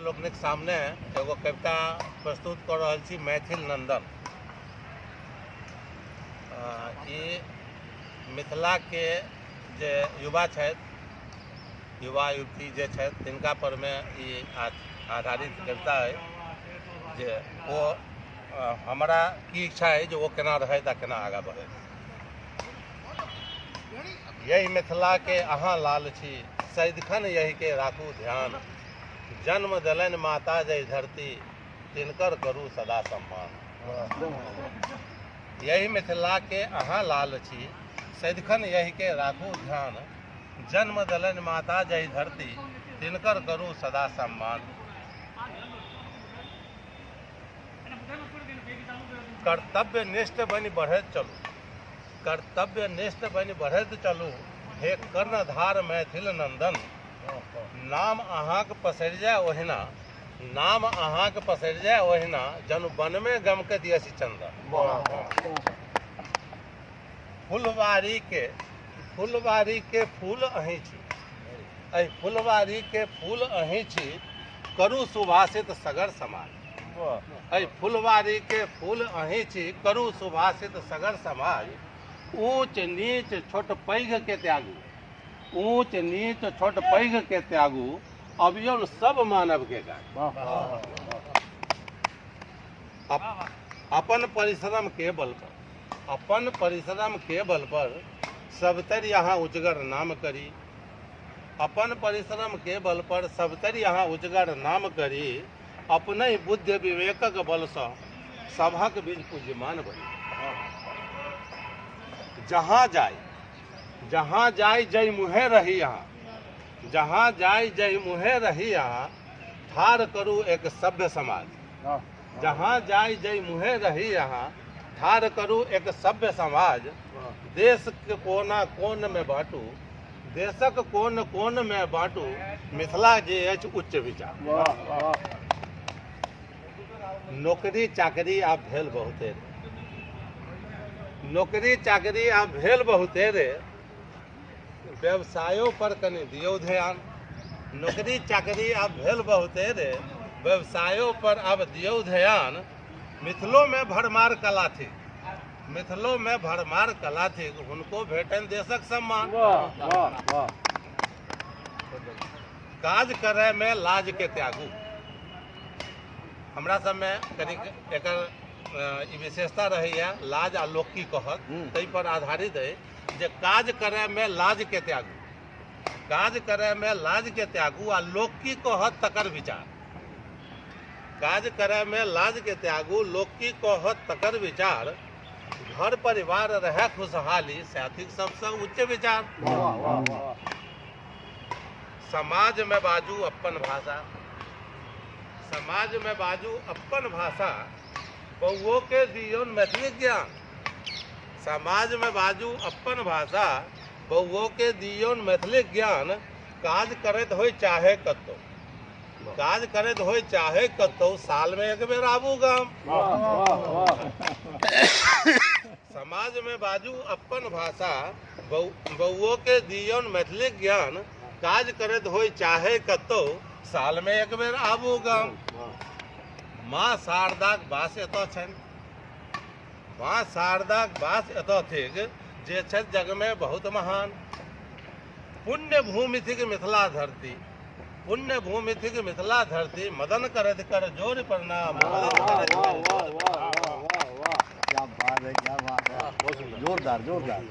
लोकनिक सामने एगो कविता प्रस्तुत कर रहा छी मैथिल नंदन। ये मिथिला के जे युवा छथि, युवा युवती जे छथि तिनका पर में ये आधारित कविता है जे वो हमारा की इच्छा है जो वो केना रहे ता केना आगा बढ़े। यही मिथिला के अहाँ लाल छी, सदिखन यही के राखू ध्यान। जन्म दलन माता जय धरती, तिनकर करू सदा सम्मान। यही मिथिला के अहाँ लाल छी, सदिखन यही के राखू ध्यान। जन्म दलन माता जय धरती, तिनकर करू सदा सम्मान। कर्तव्य निष्ठ बनि बढ़ैत चलू, कर्तव्य निष्ठ बनि बढ़ैत चलू। हे कर्णधार मैथिल नंदन, नाम अहाँक पसरि जाय ओहिना, नाम अहाँक पसरि जाय ओहिना। जनु वन में गमकत यशि चंदन। फुलवारी के फूल अहीं छी, एहि फुलवारी के फूल अहीं छी। करू सुभाषित सगर समाज, एहि फुलवारी के फूल अहीं छी। करू सुभाषित सगर समाज। ऊंच नीच छोट पैघ के त्यागू, ऊंच नीच छोट पैघ के त्यागू। अभियोन सब मानव के गाय। अपन परिश्रम के बल पर, अपन परिश्रम के बल पर सबतर यहाँ उजगर नाम करी। अपन परिश्रम के बल पर सबतर यहाँ उजगर नाम करी। अपने बुद्धि विवेकक बल से सभक बीच पूज्यमान बनी। जहाँ जाय जय मुहे रही यहाँ, जहाँ जाय जय मुहे रही यहाँ। ठार करू एक सभ्य समाज, जहाँ जाय जय मुहे रही यहाँ। ठार करू एक सभ्य समाज। देश के कोना कोन में बाँटू, देशक कोन कोन में बाँटू। मिथिला जे अछि उच्च विचार। नौकरी चाकरी आब भेल बहुते, नौकरी चाकरी आब भेल बहुते रे। व्यवसायों पर कनि दियौ ध्यान। नौकरी चाकरी आब भेल बहुते रे, व्यवसायों पर अब दियौ ध्यान। मिथिलो में भरमार कला थी, मिथिलो में भरमार कला थी। हुनको भेटन देशक सम्मान। काज करे में लाज के त्यागू। हमरा सब में कनिक एकर विशेषता रही है, लाज आ लोक की कहत तै पर आधारित है जे काज करे में लाज के त्यागू, काज करे में लाज के त्यागू। आ लोक की कहत तकर विचार, काज करे में लाज के त्यागू। लोक की कहत तकर विचार। घर परिवार रहे खुशहाली, साथिक सबसे उच्च विचार। समाज में बाजू अपन भाषा, समाज में बाजू अपन भाषा। बउओ के दियौन मैथिली ज्ञान, समाज में बाजू अपन भाषा। बउओ के दियौन मैथिली ज्ञान। काज करैत होय चाहे कतौ, काज करैत होय चाहे कतौ। साल में एक बेर आबू गाम। समाज में बाजू अपन भाषा। बउओ के दियौन मैथिली ज्ञान। काज करैत होय चाहे कतौ। साल में एक बेर आबू गाम। माँ शारदाक वास एतऽ छनि, माँ शारदाक वास एतऽ थिक जे छथि जग में बहुत महान। पुण्य भूमि थिक मिथिला धरती, पुण्य भूमि थिक मिथिला धरती। मदन करत कर जोर प्रणाम, क्या बात है, क्या बात है। जोरदार जोरदार।